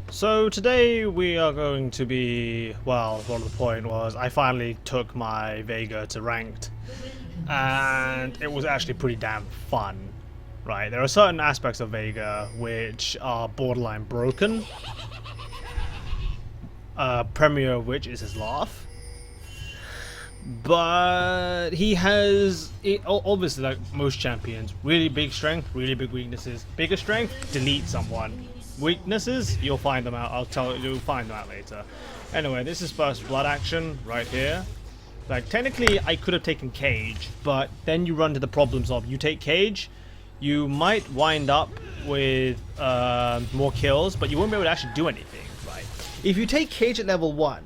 So today we are going to be, well, what the point was, I finally took my Veigar to ranked, and it was actually pretty damn fun, right? There are certain aspects of Veigar which are borderline broken, premier of which is his laugh, but he has, obviously like most champions, really big strength, really big weaknesses. Bigger strength, delete someone. Weaknesses, you'll find them out. You'll find them out later. Anyway, this is first blood action right here. Like technically, I could have taken Cage, but then you run into the problems of you take Cage, you might wind up with more kills, but you won't be able to actually do anything. Right? If you take Cage at level 1,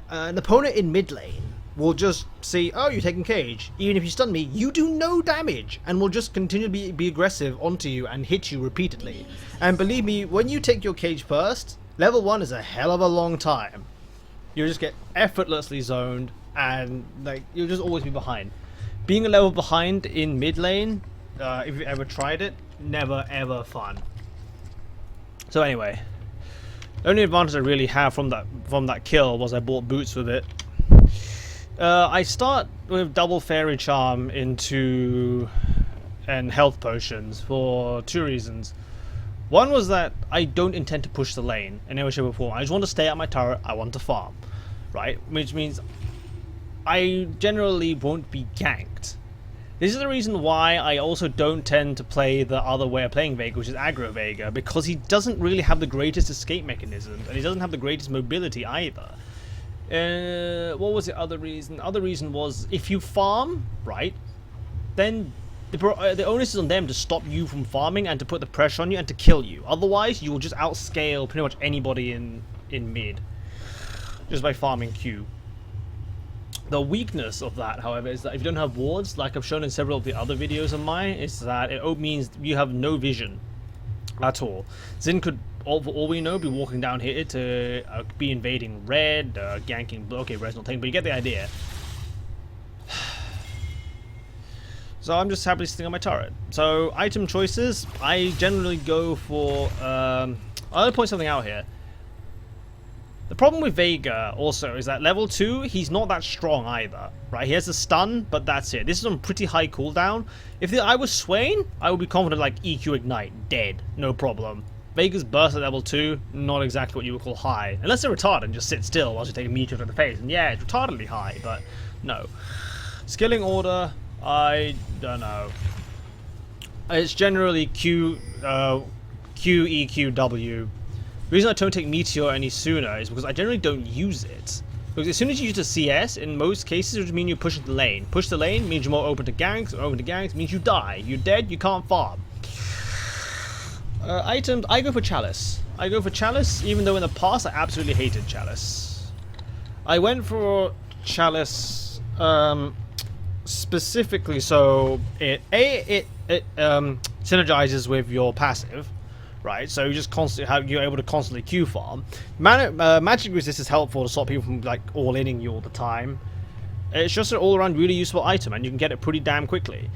an opponent in mid lane will just see, oh, you're taking Cage. Even if you stun me, you do no damage, and will just continue to be aggressive onto you and hit you repeatedly. And believe me, when you take your Cage first, level 1 is a hell of a long time. You'll just get effortlessly zoned, and like you'll just always be behind. Being a level behind in mid lane, if you've ever tried it, never ever fun. So anyway, the only advantage I really have from that kill was I bought boots with it. I start with double fairy charm and health potions for two reasons. One was that I don't intend to push the lane in any way, shape or form. I just want to stay at my turret, I want to farm, right? Which means I generally won't be ganked. This is the reason why I also don't tend to play the other way of playing Veigar, which is aggro Veigar, because he doesn't really have the greatest escape mechanisms, and he doesn't have the greatest mobility either. What was the other reason? The other reason was if you farm, right, then the onus is on them to stop you from farming and to put the pressure on you and to kill you. Otherwise, you will just outscale pretty much anybody in mid just by farming Q. The weakness of that, however, is that if you don't have wards, like I've shown in several of the other videos of mine, is that it means you have no vision at all. Xin could, for all we know, be walking down here to be invading red, ganking blue. Okay, red's not taken, but you get the idea. So I'm just happily sitting on my turret. So item choices, I generally go for. I'm gonna point something out here. The problem with Veigar also is that level 2, he's not that strong either, right? He has a stun, but that's it. This is on pretty high cooldown. If I was Swain, I would be confident like EQ Ignite, dead, no problem. Veigar's burst at level 2, not exactly what you would call high. Unless they're retarded and just sit still whilst you take a meteor to the face. And yeah, it's retardedly high, but no. Skilling order, I don't know. It's generally Q, E, Q, W. The reason I don't take Meteor any sooner is because I generally don't use it. Because as soon as you use a CS, in most cases, it would mean you push the lane. Push the lane means you're more open to ganks, open to ganks means you die. You're dead, you can't farm. Items, I go for Chalice. I go for Chalice, even though in the past I absolutely hated Chalice. I went for Chalice specifically so it synergizes with your passive. Right, so you just constantly you're able to constantly Q farm. Magic resist is helpful to stop people from like all-inning you all the time. It's just an all-around really useful item, and you can get it pretty damn quickly.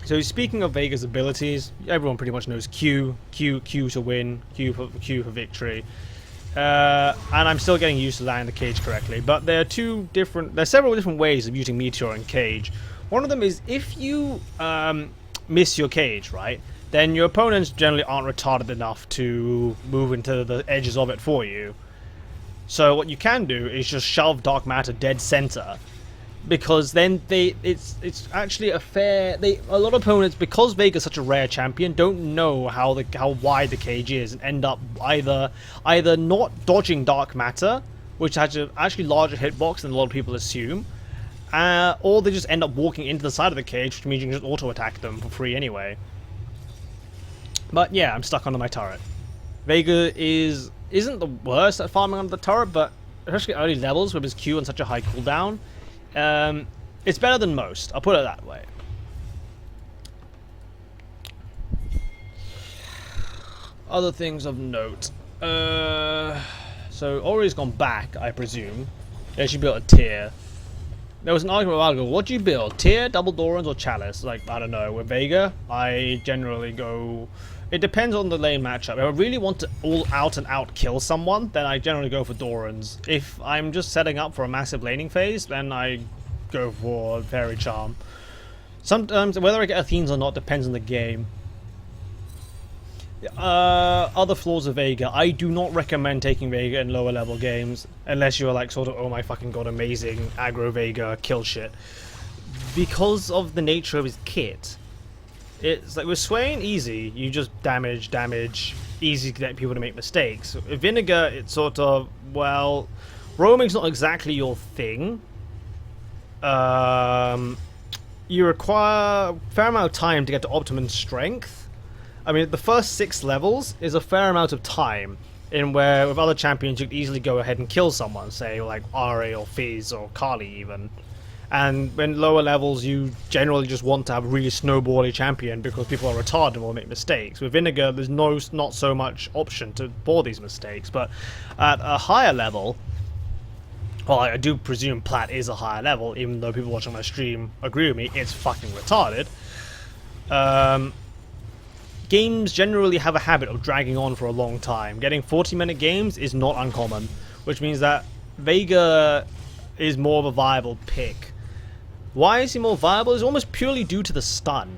So speaking of Veigar's abilities, everyone pretty much knows Q to win, Q for victory. And I'm still getting used to landing the Cage correctly. But there's several different ways of using Meteor and Cage. One of them is if you miss your Cage, right? Then your opponents generally aren't retarded enough to move into the edges of it for you. So what you can do is just shove Dark Matter dead center, because then it's actually a lot of opponents, because Veigar's such a rare champion, don't know how wide the Cage is and end up either not dodging Dark Matter, which has a actually larger hitbox than a lot of people assume, or they just end up walking into the side of the Cage, which means you can just auto attack them for free anyway. But yeah, I'm stuck under my turret. Veigar isn't the worst at farming under the turret, but especially early levels with his Q on such a high cooldown, it's better than most. I'll put it that way. Other things of note. So Ori's gone back, I presume. They should build a tier. There was an argument a while ago. What do you build? Tier, double Dorans, or Chalice? Like, I don't know. With Veigar, I generally go... It depends on the lane matchup. If I really want to all out and out kill someone, then I generally go for Dorans. If I'm just setting up for a massive laning phase, then I go for Fairy Charm. Sometimes, whether I get Athenes or not depends on the game. Other flaws of Veigar. I do not recommend taking Veigar in lower level games unless you're like sort of, oh my fucking god, amazing aggro Veigar kill shit. Because of the nature of his kit. It's like with Swain, easy. You just damage, easy to get people to make mistakes. With Vinegar, it's sort of, well, roaming's not exactly your thing. You require a fair amount of time to get to optimum strength. I mean, the first 6 levels is a fair amount of time in where with other champions you could easily go ahead and kill someone, say like Ari or Fizz or Kali even. And when lower levels you generally just want to have a really snowbally champion because people are retarded and will make mistakes. With Vinegar there's not so much option for these mistakes, but at a higher level, well, I do presume Plat is a higher level, even though people watching my stream agree with me, it's fucking retarded. Games generally have a habit of dragging on for a long time. Getting 40-minute games is not uncommon, which means that Veigar is more of a viable pick. Why is he more viable? It's almost purely due to the stun.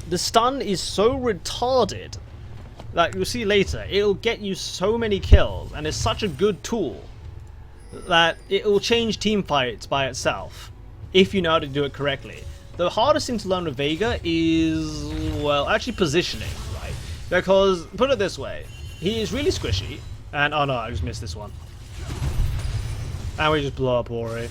The stun is so retarded that you'll see later, it'll get you so many kills, and it's such a good tool that it will change team fights by itself if you know how to do it correctly. The hardest thing to learn with Veigar is, well, actually positioning, right? Because, put it this way, he is really squishy, and, oh no, I just missed this one. And we just blow up Ori.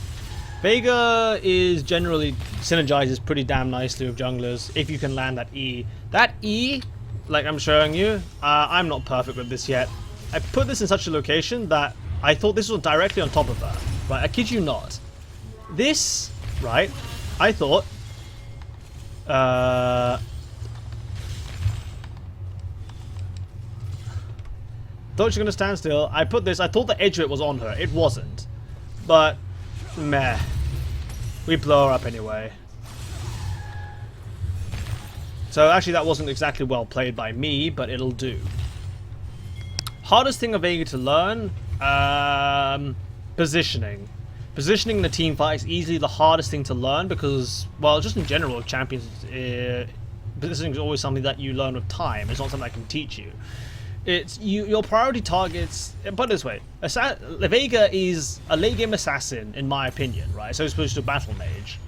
Veigar is generally synergizes pretty damn nicely with junglers if you can land that E. That E, like I'm showing you, I'm not perfect with this yet. I put this in such a location that I thought this was directly on top of her. Right, I kid you not. This, right, I thought... thought she was gonna stand still. I put this, I thought the edge of it was on her. It wasn't. But, meh. We blow her up anyway. So actually that wasn't exactly well played by me, but it'll do. Hardest thing of Veigar to learn, positioning. Positioning in a team fight is easily the hardest thing to learn because, well, just in general, champions, positioning is always something that you learn with time. It's not something I can teach you. It's your priority targets. Put it this way: Veigar is a late game assassin, in my opinion, right? So he's supposed to battle mage,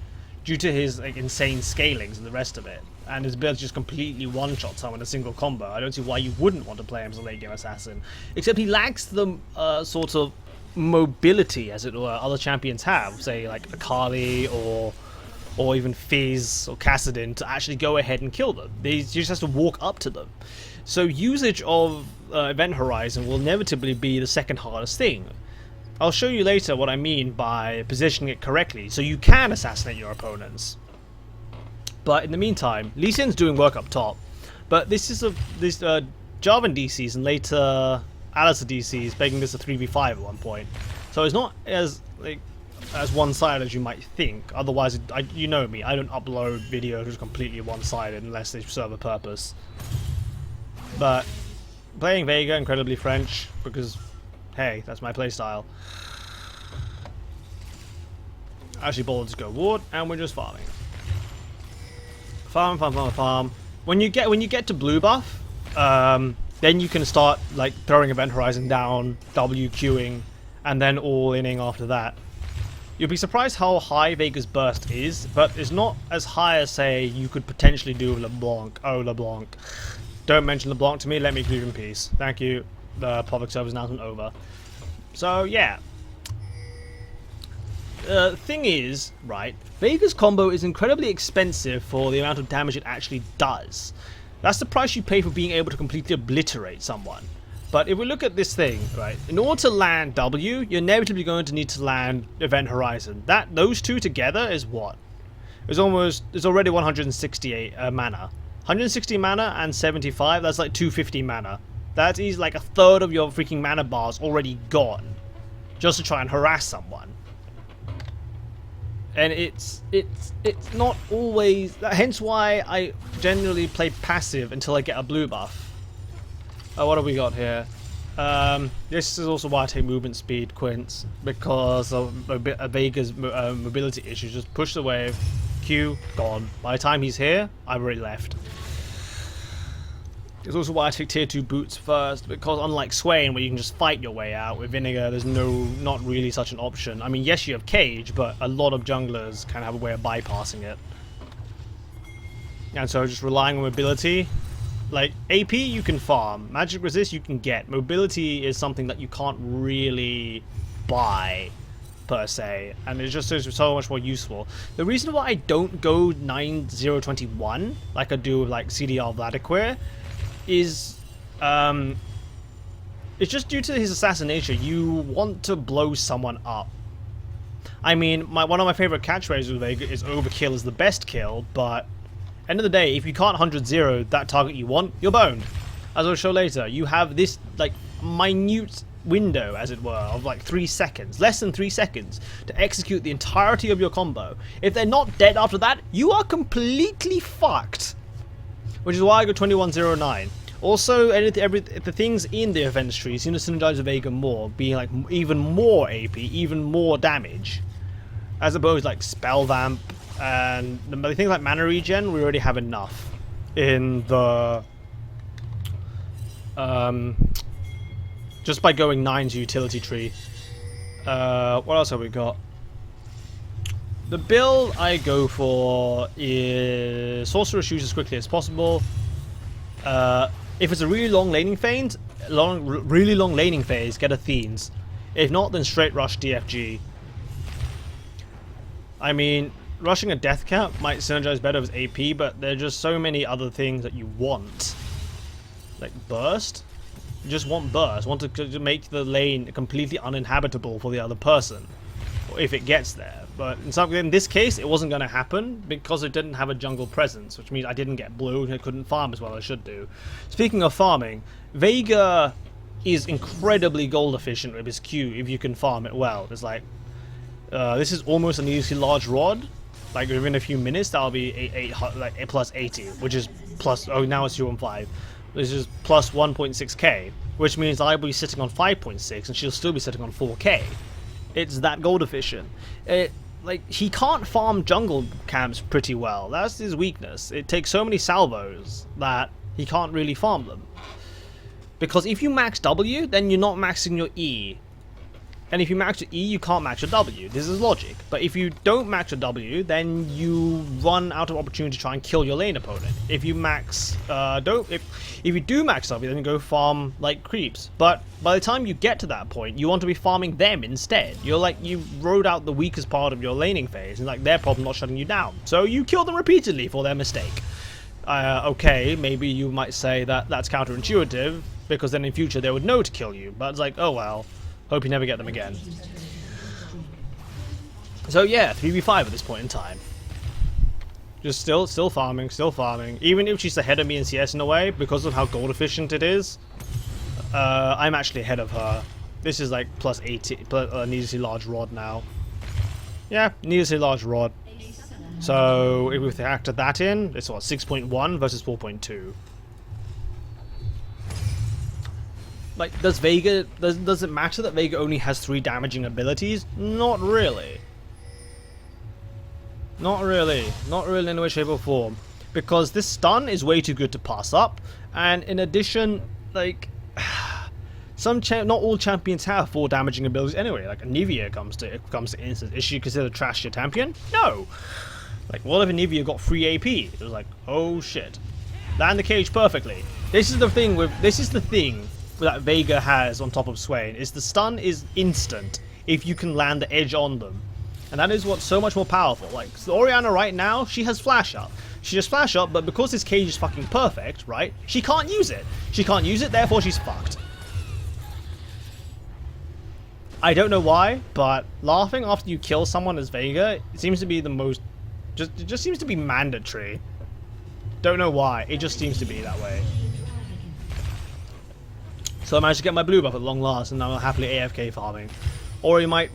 due to his like insane scalings and the rest of it, and his ability to just completely one-shot someone in a single combo. I don't see why you wouldn't want to play him as a late game assassin, except he lacks the sort of mobility, as it were, other champions have, say like Akali or even Fizz or Kassadin, to actually go ahead and kill them. He just has to walk up to them. So usage of Event Horizon will inevitably be the second hardest thing. I'll show you later what I mean by positioning it correctly, so you can assassinate your opponents. But in the meantime, Lee Sin's doing work up top. But this is Jarvan DCs and later Alistair DCs making this a 3v5 at one point. So it's not as one-sided as you might think. Otherwise, you know me, I don't upload videos which are completely one-sided unless they serve a purpose. But playing Veigar incredibly French because, hey, that's my playstyle. Actually, bothered to go ward, and we're just farming. Farm. When you get to blue buff, then you can start like throwing Event Horizon down, W queuing, and then all inning after that. You'll be surprised how high Veigar's burst is, but it's not as high as, say, you could potentially do with LeBlanc. Oh, LeBlanc. Don't mention LeBlanc to me, let me leave in peace. Thank you. The public service announcement over. So, yeah. Thing is, right, Veigar's combo is incredibly expensive for the amount of damage it actually does. That's the price you pay for being able to completely obliterate someone. But if we look at this thing, right, in order to land W, you're inevitably going to need to land Event Horizon. Those two together is what? It's already 168 mana. 160 mana and 75, that's like 250 mana. That is like a third of your freaking mana bars already gone. Just to try and harass someone. And it's not always, hence why I generally play passive until I get a blue buff. What have we got here? This is also why I take movement speed quints, because of Veigar's mobility issues. Just push the wave, Q, gone. By the time he's here, I've already left. It's also why I take tier 2 boots first, because unlike Swain, where you can just fight your way out, with Veigar there's not really such an option. I mean, yes, you have Cage, but a lot of junglers kind of have a way of bypassing it. And so just relying on mobility, like AP you can farm, magic resist you can get, mobility is something that you can't really buy per se, and it's just so much more useful. The reason why I don't go 9021 like I do with like CDR Vladiquer is it's just due to his assassination. You want to blow someone up. I mean, one of my favorite catchphrases with Veigar is overkill is the best kill, but end of the day, if you can't 100-0 that target you want, you're boned. As I'll show later, you have this like minute window, as it were, of like 3 seconds, less than 3 seconds, to execute the entirety of your combo. If they're not dead after that, you are completely fucked. Which is why I go 2109. Also, the things in the events tree seem to synergize with Veigar more, being like even more AP, even more damage, as opposed to like Spell Vamp and the things like Mana Regen. We already have enough in the just by going 9's utility tree. What else have we got? The build I go for is Sorcerer Shoes as quickly as possible. If it's a really long laning phase, get Athenes. If not, then straight rush DFG. I mean, rushing a Death Cap might synergize better with AP, but there are just so many other things that you want. Like Burst? You just want Burst. Want to make the lane completely uninhabitable for the other person, if it gets there. But in this case, it wasn't going to happen because it didn't have a jungle presence, which means I didn't get blue and I couldn't farm as well as I should do. Speaking of farming, Veigar is incredibly gold efficient with his Q if you can farm it well. It's like, this is almost an easy large rod. Like within a few minutes, that'll be like plus 80, which is plus, oh now it's 215. This is plus 1.6k, which means I'll be sitting on 5.6 and she'll still be sitting on 4k. It's that gold efficient. Like, he can't farm jungle camps pretty well. That's his weakness. It takes so many salvos that he can't really farm them. Because if you max W, then you're not maxing your E. And if you max your E, you can't max your W. This is logic. But if you don't max your W, then you run out of opportunity to try and kill your lane opponent. If you max, if you do max W, then you go farm like creeps. But by the time you get to that point, you want to be farming them instead. You're like, you rode out the weakest part of your laning phase, and like their problem not shutting you down. So you kill them repeatedly for their mistake. Okay, maybe you might say that that's counterintuitive, because then in future they would know to kill you. But it's like, oh well. Hope you never get them again. So yeah, 3v5 at this point in time. Just still farming, Even if she's ahead of me in CS in a way, because of how gold efficient it is, I'm actually ahead of her. This is like plus 80, needlessly large rod now. Yeah, needlessly large rod. So if we factor that in, it's what, 6.1 versus 4.2. Like, does it matter that Veigar only has 3 damaging abilities? Not really. Not really in any way, shape or form. Because this stun is way too good to pass up, and in addition, like, not all champions have 4 damaging abilities anyway. Like, Anivia comes to instance. Is she considered trash tier champion? No! Like, what if Anivia got 3 AP? It was like, oh shit. Land the cage perfectly. This is the thing that Veigar has on top of Swain, is the stun is instant if you can land the edge on them. And that is what's so much more powerful. Like, so Orianna right now, she has flash up. She has flash up, but because this cage is fucking perfect, right, she can't use it. She can't use it, therefore she's fucked. I don't know why, but laughing after you kill someone as Veigar, it seems to be the most, it just seems to be mandatory. Don't know why, it just seems to be that way. So I managed to get my blue buff at long last, and now I'm happily AFK farming. Or he might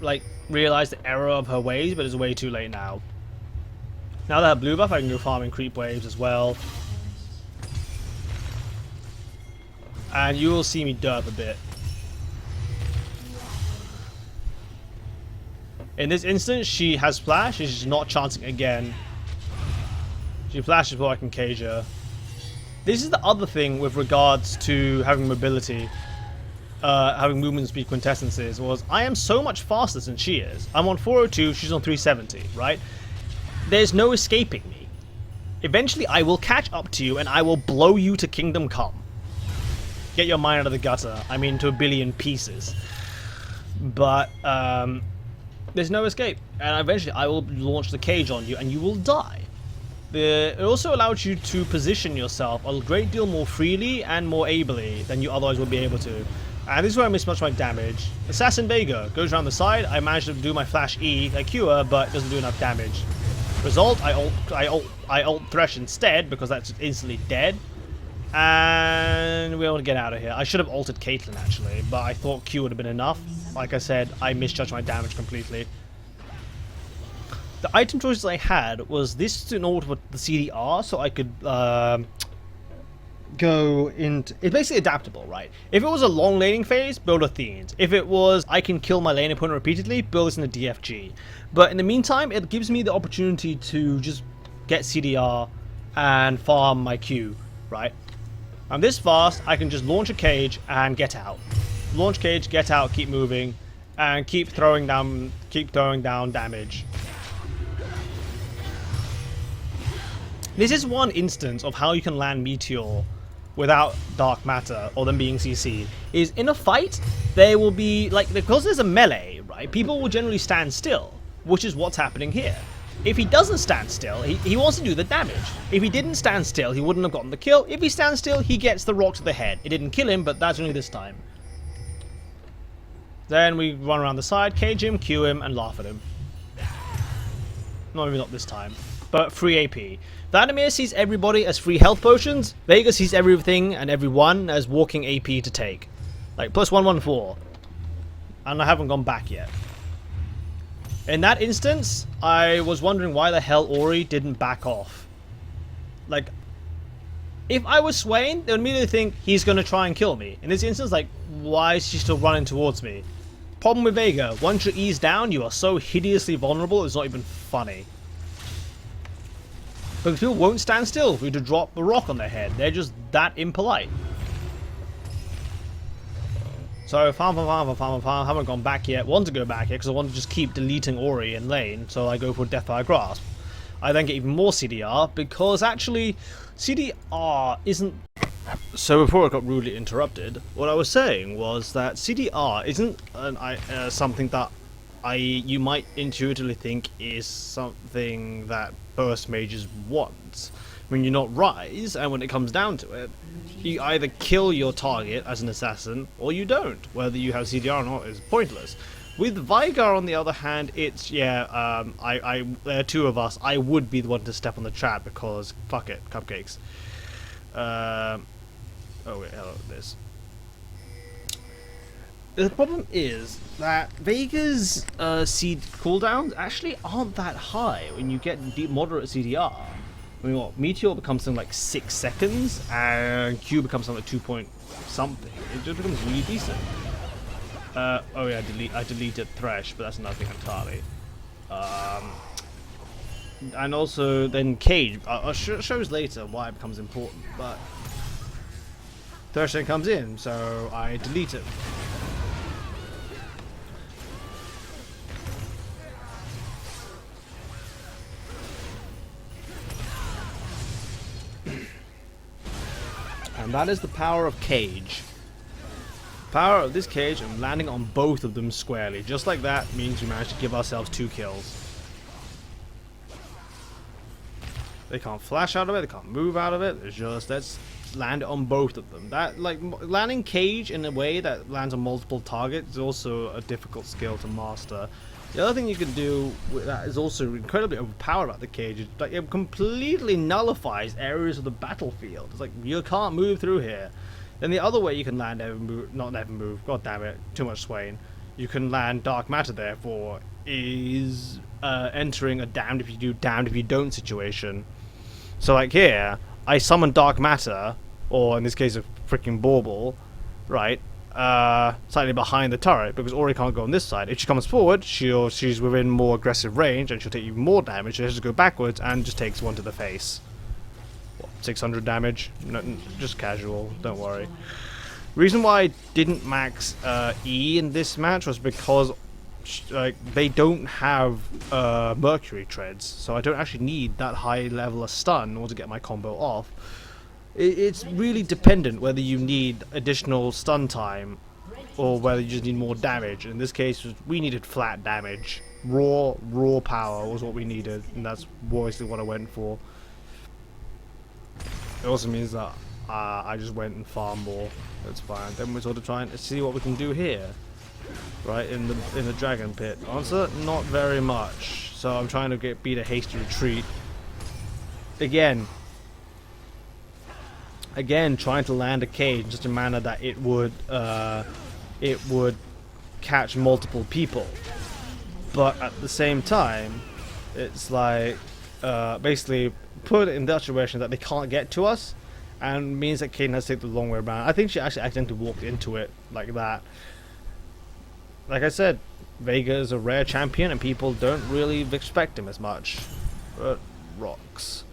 like realize the error of her ways, but it's way too late now. Now that I have blue buff, I can go farming creep waves as well. And you will see me derp a bit. In this instance, she has flash, she's not chancing again. She flashes before I can cage her. This is the other thing with regards to having mobility, having movement speed quintessences, was I am so much faster than she is. I'm on 402, she's on 370, right? There's no escaping me. Eventually I will catch up to you and I will blow you to kingdom come. Get your mind out of the gutter, I mean to a billion pieces. But, there's no escape, and eventually I will launch the cage on you and you will die. It also allows you to position yourself a great deal more freely and more ably than you otherwise would be able to. And this is where I miss much of my damage. Assassin Veigar goes around the side, I manage to do my flash E, I Q her, but doesn't do enough damage. Result, I ult Thresh instead, because that's instantly dead. And we want to get out of here. I should have ulted Caitlyn actually, but I thought Q would have been enough. Like I said, I misjudged my damage completely. The item choices I had was this in order for the CDR, so I could go into... It's basically adaptable, right? If it was a long laning phase, build Athenes. If it was I can kill my lane opponent repeatedly, build this in a DFG. But in the meantime, it gives me the opportunity to just get CDR and farm my Q, right? I'm this fast, I can just launch a cage and get out. Launch cage, get out, keep moving, and keep throwing down damage. This is one instance of how you can land Meteor without Dark Matter or them being CC. Is in a fight, there will be, like, because there's a melee, right, people will generally stand still, which is what's happening here. If he doesn't stand still, he wants to do the damage. If he didn't stand still, he wouldn't have gotten the kill. If he stands still, he gets the rock to the head. It didn't kill him, but that's only this time. Then we run around the side, cage him, Q him, and laugh at him. No, maybe not this time. But free AP. Vladimir sees everybody as free health potions. Veigar sees everything and everyone as walking AP to take. Like, plus 114. And I haven't gone back yet. In that instance, I was wondering why the hell Ori didn't back off. Like, if I was Swain, they would immediately think he's going to try and kill me. In this instance, like, why is she still running towards me? Problem with Veigar, once your E's down, you are so hideously vulnerable, it's not even funny. Because people won't stand still for you to drop a rock on their head. They're just that impolite. So farm, haven't gone back yet. Want to go back yet because I want to just keep deleting Ori in lane, so I go for Deathfire Grasp. I then get even more CDR because actually CDR isn't... So before I got rudely interrupted, what I was saying was that CDR isn't something that you might intuitively think is something that burst mages want. When you're not Rise, and when it comes down to it, you either kill your target as an assassin, or you don't. Whether you have CDR or not is pointless. With Veigar, on the other hand, it's, yeah, there are two of us. I would be the one to step on the trap, because, fuck it, cupcakes. Oh wait, hello, this. The problem is that Veigar's seed cooldowns actually aren't that high when you get deep moderate CDR. I mean, what, Meteor becomes something like 6 seconds, and Q becomes something like 2 point something. It just becomes really decent. Oh yeah, I deleted Thresh, but that's another thing entirely. And also then Cage. Shows later why it becomes important, but Thresh then comes in, so I delete it. And that is the power of Cage. The power of this Cage and landing on both of them squarely. Just like that means we managed to give ourselves 2 kills. They can't flash out of it, they can't move out of it. It's just, let's land it on both of them. That, like, landing Cage in a way that lands on multiple targets is also a difficult skill to master. The other thing you can do with that is also incredibly overpowered about the Cage. Is like it completely nullifies areas of the battlefield. It's like, you can't move through here. Then the other way you can land never move, not never move, god damn it, too much Swain. you can land dark matter, therefore, is entering a damned if you do, damned if you don't situation. So like here, I summon dark matter, or in this case a freaking bauble, right, slightly behind the turret, because Ori can't go on this side. If she comes forward, she's within more aggressive range, and she'll take even more damage. She has to go backwards and just takes one to the face. What, 600 damage? No, just casual, don't worry. Reason why I didn't max E in this match was because like they don't have Mercury treads, so I don't actually need that high level of stun in order to get my combo off. It's really dependent whether you need additional stun time or whether you just need more damage. In this case, we needed flat damage. Raw power was what we needed, and that's obviously what I went for. It also means that I just went and farmed more. That's fine. Then we're sort of trying to see what we can do here, right, in the dragon pit. Answer: not very much. So I'm trying to beat a hasty retreat. Again, trying to land a cage in such a manner that it would catch multiple people, but at the same time, it's like basically put it in that situation that they can't get to us. And means that Kayn has to take the long way around. I think she actually accidentally walked into it like that. Like I said, Veigar is a rare champion and people don't really expect him as much. But rocks.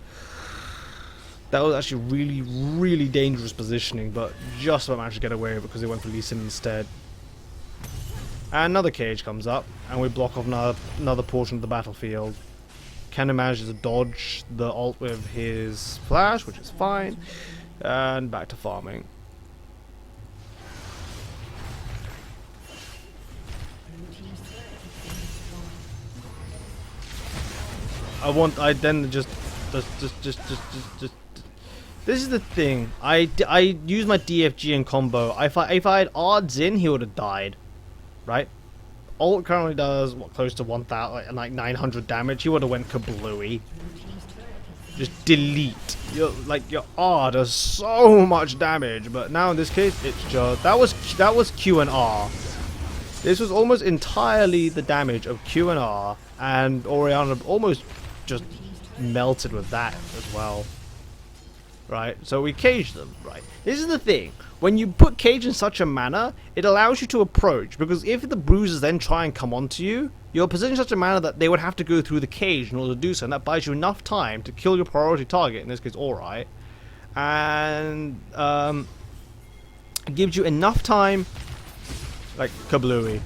That was actually really, really dangerous positioning, but just about managed to get away with it because they went for Lee Sin instead. And another cage comes up, and we block off another portion of the battlefield. Kennen manages to dodge the ult with his flash, which is fine, and back to farming. I then just this is the thing. I use my DFG in combo. If I had odds in, he would have died, right? Ult currently does what, close to 1,000, like 900 damage. He would have went kablooey. Just delete. Your R does so much damage, but now in this case, it's just that was Q and R. This was almost entirely the damage of Q and R, and Orianna almost just melted with that as well. Right, so we caged them, right? This is the thing. When you put cage in such a manner, it allows you to approach, because if the bruisers then try and come onto you, you're positioned in such a manner that they would have to go through the cage in order to do so, and that buys you enough time to kill your priority target, in this case Ori, and it gives you enough time, like kablooey,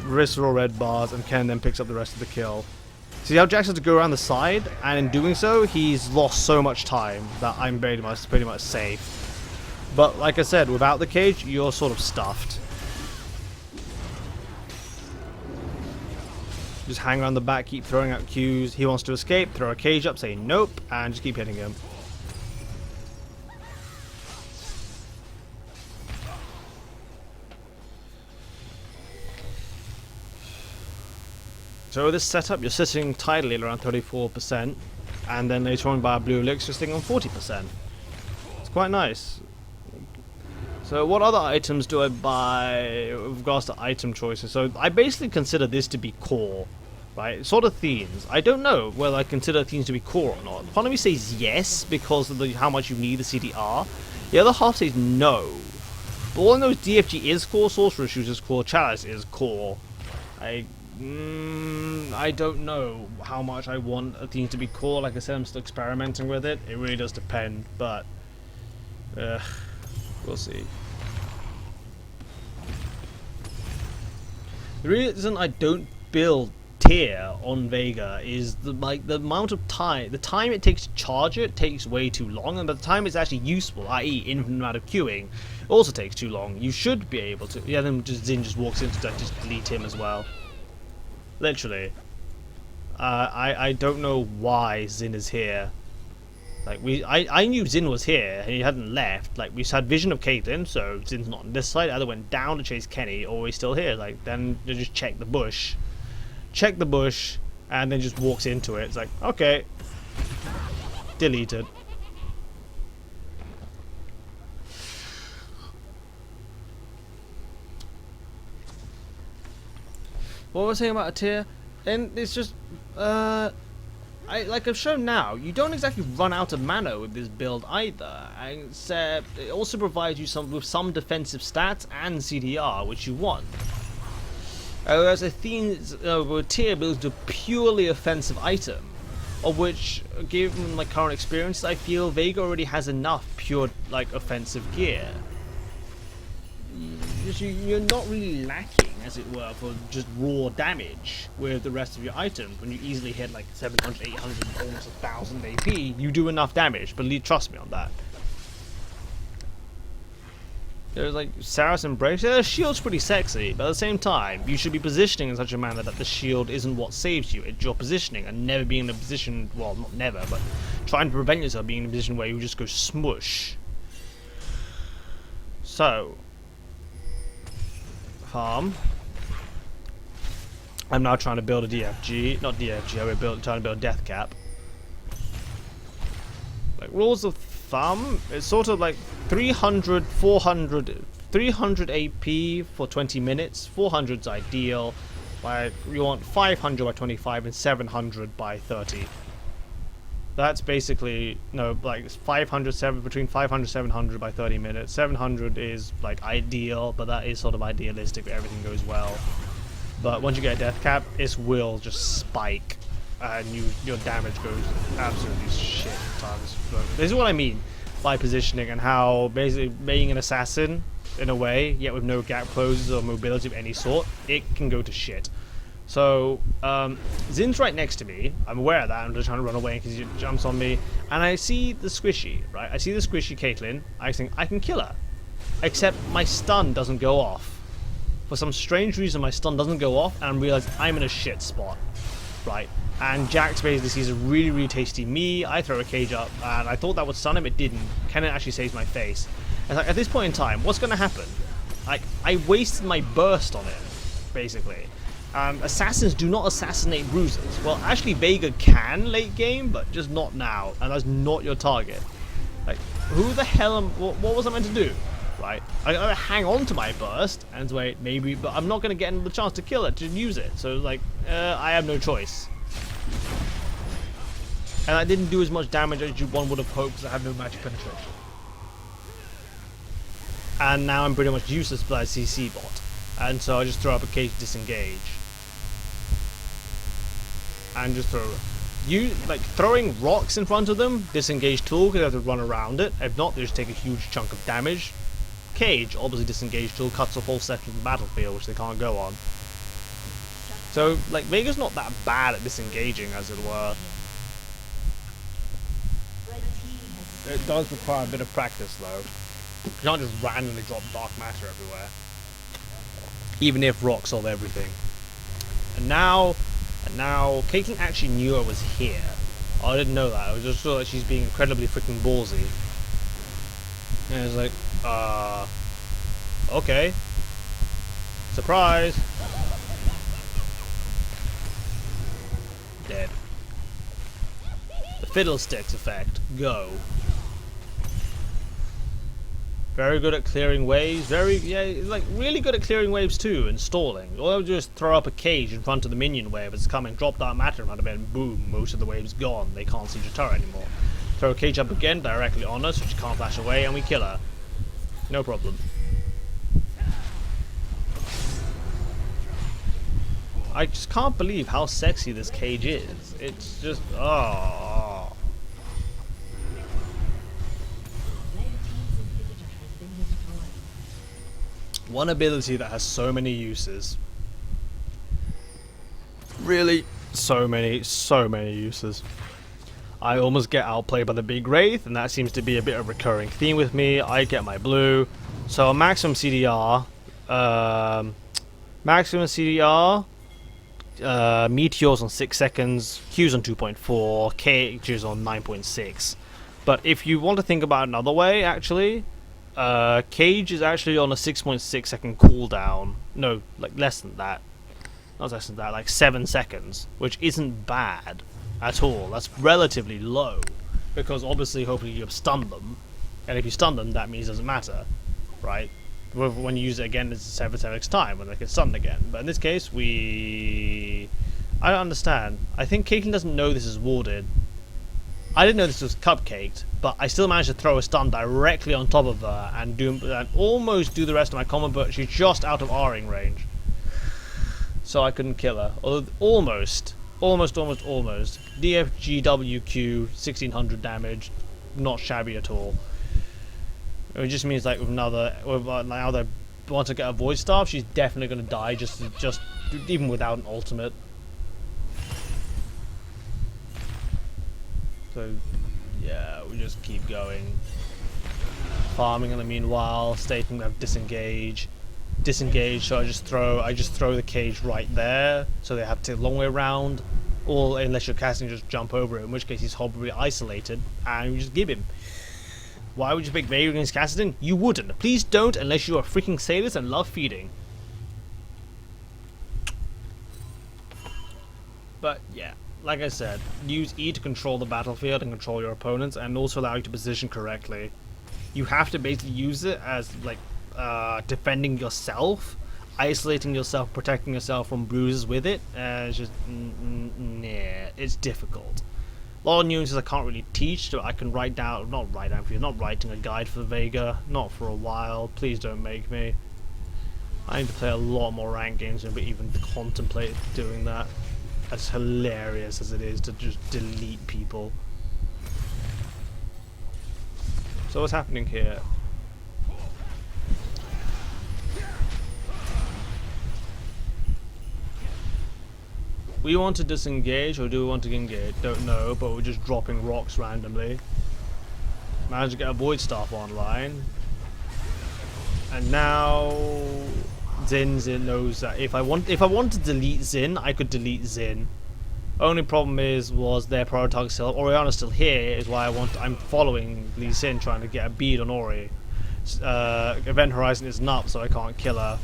visceral red bars, and Ken then picks up the rest of the kill. See how Jax has to go around the side, and in doing so, he's lost so much time that I'm pretty much safe. But like I said, without the cage, you're sort of stuffed. Just hang around the back, keep throwing out Qs. He wants to escape, throw a cage up, say nope, and just keep hitting him. So with this setup, you're sitting tidily at around 34%, and then later on by a blue elixir, you're sitting on 40%. It's quite nice. So what other items do I buy with regards to item choices? So I basically consider this to be core, right? Sort of themes. I don't know whether I consider themes to be core or not. Part of me says yes because of how much you need the CDR. The other half says no. But all I know is DFG is core, Sorcerer Shoes is core, Chalice is core. I don't know how much I want a theme to be core. Like I said, I'm still experimenting with it. It really does depend, but we'll see. The reason I don't build tier on Veigar is the amount of time. The time it takes to charge it takes way too long, and by the time it's actually useful, i.e. infinite amount of queuing, also takes too long. You should be able to. Yeah, then Zin just walks in to just delete him as well. Literally. I don't know why Zin is here. Like I knew Zin was here and he hadn't left. Like we had vision of Caitlyn, so Zin's not on this side. Either went down to chase Kenny, or he's still here. Like then you just check the bush, and then just walks into it. It's like okay, deleted. what was I saying about a tier? And it's just, like I've shown now, you don't exactly run out of mana with this build either. And it also provides you with some defensive stats and CDR, which you want. Whereas a tier builds a purely offensive item, of which, given my current experience, I feel Veigar already has enough pure like offensive gear. You're not really lacking, as it were, for just raw damage with the rest of your items. When you easily hit like 700, 800, almost 1000 AP, you do enough damage. Believe, trust me on that. There's like Saracen Brace. Yeah, the shield's pretty sexy, but at the same time, you should be positioning in such a manner that the shield isn't what saves you. It's your positioning, and never being in a position, well, not never, but trying to prevent yourself being in a position where you just go smush. So, farm. I'm now trying to build a DFG, not DFG. Trying to build Death Cap. Like rules of thumb, it's sort of like 300, 400, 300 AP for 20 minutes. 400's ideal. Like you want 500 by 25 and 700 by 30. That's basically like 500 between 500 700 by 30 minutes. 700 is like ideal, but that is sort of idealistic if everything goes well. But once you get a death cap, it will just spike, and your damage goes absolutely shit times. This is what I mean by positioning and how basically being an assassin in a way, yet with no gap closes or mobility of any sort, it can go to shit. So, Zin's right next to me. I'm aware of that. I'm just trying to run away because he jumps on me. And I see the squishy, right? I see the squishy Caitlyn. I think I can kill her. Except my stun doesn't go off. For some strange reason, my stun doesn't go off, and I realize I'm in a shit spot, right? And Jax basically sees a really, really tasty me. I throw a cage up, and I thought that would stun him. It didn't. Kennen actually saves my face. And like, at this point in time, what's going to happen? Like, I wasted my burst on him, basically. Assassins do not assassinate bruisers. Well, actually, Veigar can late game, but just not now, and that's not your target. Like, who the hell what was I meant to do? Right? I gotta hang on to my burst and wait, maybe, but I'm not gonna get the chance to kill it, to use it. So, like, I have no choice. And I didn't do as much damage as one would have hoped because I have no magic penetration. And now I'm pretty much useless by CC bot. And so I just throw up a cage disengage. And just throw throwing rocks in front of them, disengage tool because they have to run around it. If not, they just take a huge chunk of damage. Cage, obviously disengage tool, cuts off whole section of the battlefield which they can't go on. So like Veigar's not that bad at disengaging, as it were. It does require a bit of practice though. You can't just randomly drop dark matter everywhere. Even if rocks solve everything. And now Caitlyn actually knew I was here. I didn't know that. I was just saw that she's being incredibly freaking ballsy. And I was like, okay. Surprise! Dead. The fiddlesticks effect. Go. Very good at clearing waves. Really good at clearing waves too, and stalling. All I would do is throw up a cage in front of the minion wave as it's coming, drop that matter in front of it, and boom, most of the waves gone. They can't see your turret anymore. Throw a cage up again, directly on her, so she can't flash away, and we kill her. No problem. I just can't believe how sexy this cage is. It's just, oh. One ability that has so many uses. Really, so many uses. I almost get outplayed by the big wraith, and that seems to be a bit of a recurring theme with me. I get my blue. So maximum CDR. Meteors on 6 seconds, Q's on 2.4, K's on 9.6. But if you want to think about it another way, actually, Cage is actually on a 6.6 second cooldown. No, like less than that. Not less than that, like 7 seconds, which isn't bad at all. That's relatively low, because obviously, hopefully, you have stunned them, and if you stun them, that means it doesn't matter, right? When you use it again, it's 7x time when they get stunned again. But in this case, I don't understand. I think Caitlyn doesn't know this is warded. I didn't know this was cupcaked, but I still managed to throw a stun directly on top of her and almost do the rest of my combo, but she's just out of R-ing range. So I couldn't kill her. Although almost. DFGWQ, 1600 damage. Not shabby at all. It just means like now they want to get a void staff, she's definitely going to die just even without an ultimate. So yeah, we just keep going, farming in the meanwhile, stating we have disengage. So I just throw the cage right there, so they have to take a long way around, or unless you're casting, just jump over it, in which case he's horribly isolated, and you just give him. Why would you pick Veigar against Kassadin? You wouldn't. Please don't, unless you are freaking sailors and love feeding. But yeah, like I said, use E to control the battlefield and control your opponents, and also allow you to position correctly. You have to basically use it as like defending yourself, isolating yourself, protecting yourself from bruises with it. It's just nah, it's difficult. A lot of nuances I can't really teach, so I can write down, not writing a guide for Veigar, not for a while, please don't make me. I need to play a lot more ranked games and even contemplate doing that. As hilarious as it is to just delete people. So what's happening here? We want to disengage, or do we want to engage? Don't know, but we're just dropping rocks randomly. Managed to get a void staff online, and now Xin knows that if I want to delete Xin, I could delete Xin. Only problem was their priority target still. Orianna's still here, is why I'm following Lee Sin, trying to get a bead on Ori. Event Horizon isn't up, so I can't kill her.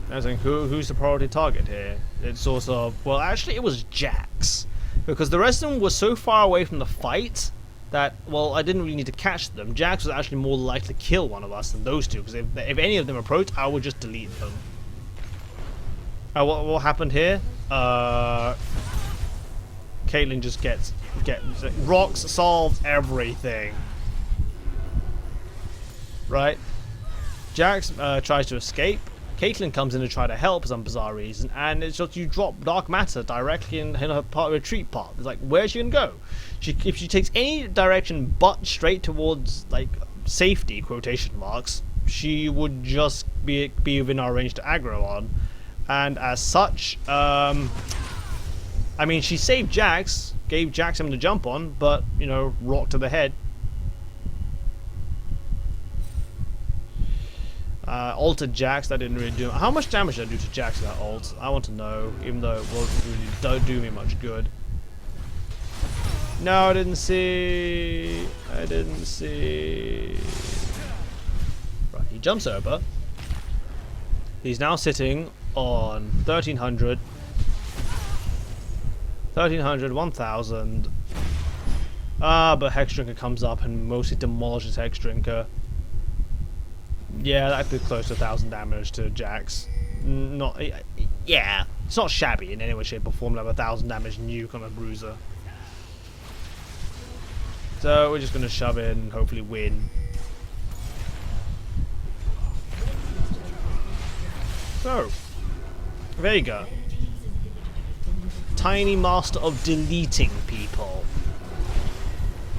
I was like, who's the priority target here? It's sort of, well, actually it was Jax, because the rest of them were so far away from the fight that, well, I didn't really need to catch them. Jax was actually more likely to kill one of us than those two, because if any of them approached, I would just delete them. What happened here? Caitlyn just gets rocks solves everything, right? Jax tries to escape. Caitlyn comes in to try to help for some bizarre reason, and it's just you drop dark matter directly in her retreat path. It's like, where's she gonna go? If she takes any direction but straight towards like safety quotation marks, she would just be within our range to aggro on, and as such, I mean, she saved Jax, gave Jax something to jump on, but you know, rock to the head. Ulted Jax, that didn't really do. How much damage did I do to Jax with that ult? I want to know, even though it won't really don't do me much good. No, I didn't see. Right, he jumps over. He's now sitting on 1300, 1000. But Hex Drinker comes up and mostly demolishes Hex Drinker. Yeah, that could close to 1000 damage to Jax. Yeah, it's not shabby in any way, shape, or form to have 1000 damage nuke on a bruiser. So we're just gonna shove in and hopefully win. So, Veigar, tiny master of deleting people.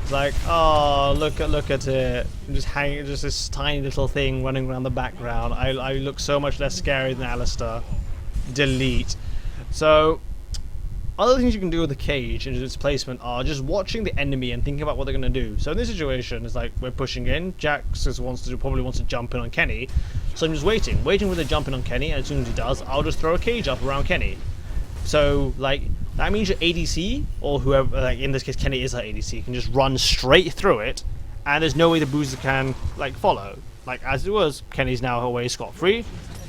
Like, oh, look at it. I'm just hanging, just this tiny little thing running around the background. I look so much less scary than Alistair. Delete. So, other things you can do with the cage and its placement are just watching the enemy and thinking about what they're gonna do. So in this situation, it's like we're pushing in. Jax probably wants to jump in on Kenny. So I'm just waiting for the jump in on Kenny, and as soon as he does, I'll just throw a cage up around Kenny. So like, that means your ADC, or whoever, like in this case Kenny is our ADC, can just run straight through it, and there's no way the bruiser can like follow. Like as it was, Kenny's now away scot-free,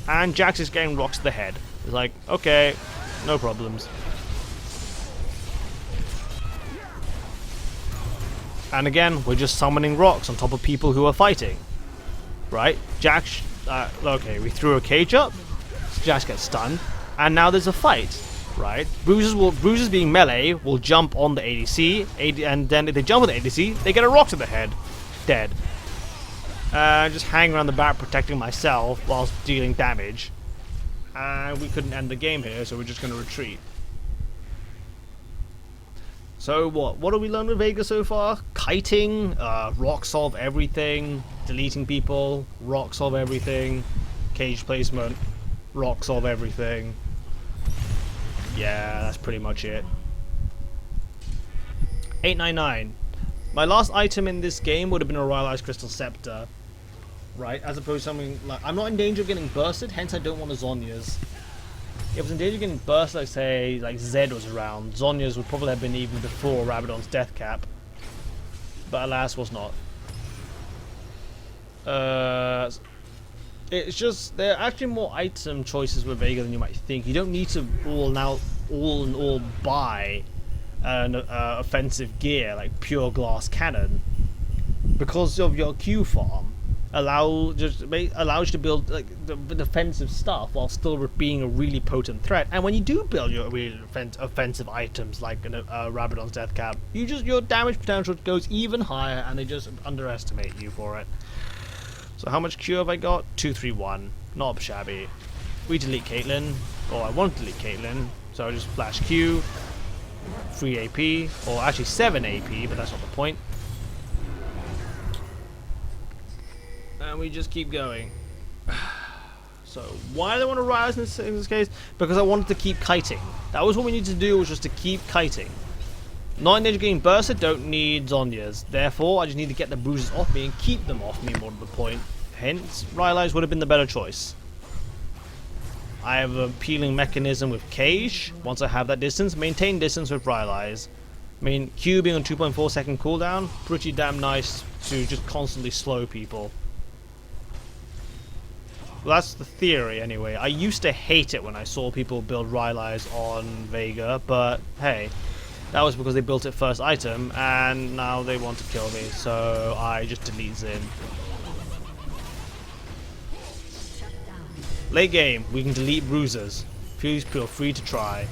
and Jax is getting rocks to the head. It's like, okay, no problems. And again, we're just summoning rocks on top of people who are fighting. Right? Jax, okay, we threw a cage up, Jax gets stunned, and now there's a fight. Right? Bruises being melee will jump on the ADC, and then if they jump on the ADC, they get a rock to the head. Dead. Just hang around the back protecting myself whilst dealing damage. And we couldn't end the game here, so we're just going to retreat. So what have we learned with Veigar so far? Kiting, rock solve everything, deleting people, rock solve everything, cage placement, rock solve everything. Yeah, that's pretty much it. 899. My last item in this game would have been a Rylai's Crystal Scepter. Right? As opposed to something like... I'm not in danger of getting bursted, hence I don't want a Zhonya's. If I was in danger of getting bursted, like say, like Zed was around, Zhonya's would probably have been even before Rabadon's death cap. But alas, was not. It's just, there are actually more item choices with Veigar than you might think. You don't need to all buy an offensive gear like pure glass cannon, because of your Q farm allows you to build like the defensive stuff while still being a really potent threat. And when you do build your really offensive items like Rabadon's death cap, your damage potential goes even higher, and they just underestimate you for it. So how much Q have I got? 231. Not shabby. We delete Caitlyn. Or I want to delete Caitlyn. So I just flash Q. 3 AP. Or actually 7 AP, but that's not the point. And we just keep going. So why do I want to rise in this case? Because I wanted to keep kiting. That was what we needed to do, was just to keep kiting. Not in danger of getting bursted, don't need Zhonya's. Therefore, I just need to get the bruises off me and keep them off me more to the point. Hence, Rylai's would have been the better choice. I have a peeling mechanism with Cage. Once I have that distance, maintain distance with Rylai's. I mean, Q being on 2.4 second cooldown, pretty damn nice to just constantly slow people. Well, that's the theory anyway. I used to hate it when I saw people build Rylai's on Veigar, but hey. That was because they built it first item, and now they want to kill me, so I just delete Zin. Late game, we can delete bruisers. Please feel free to try.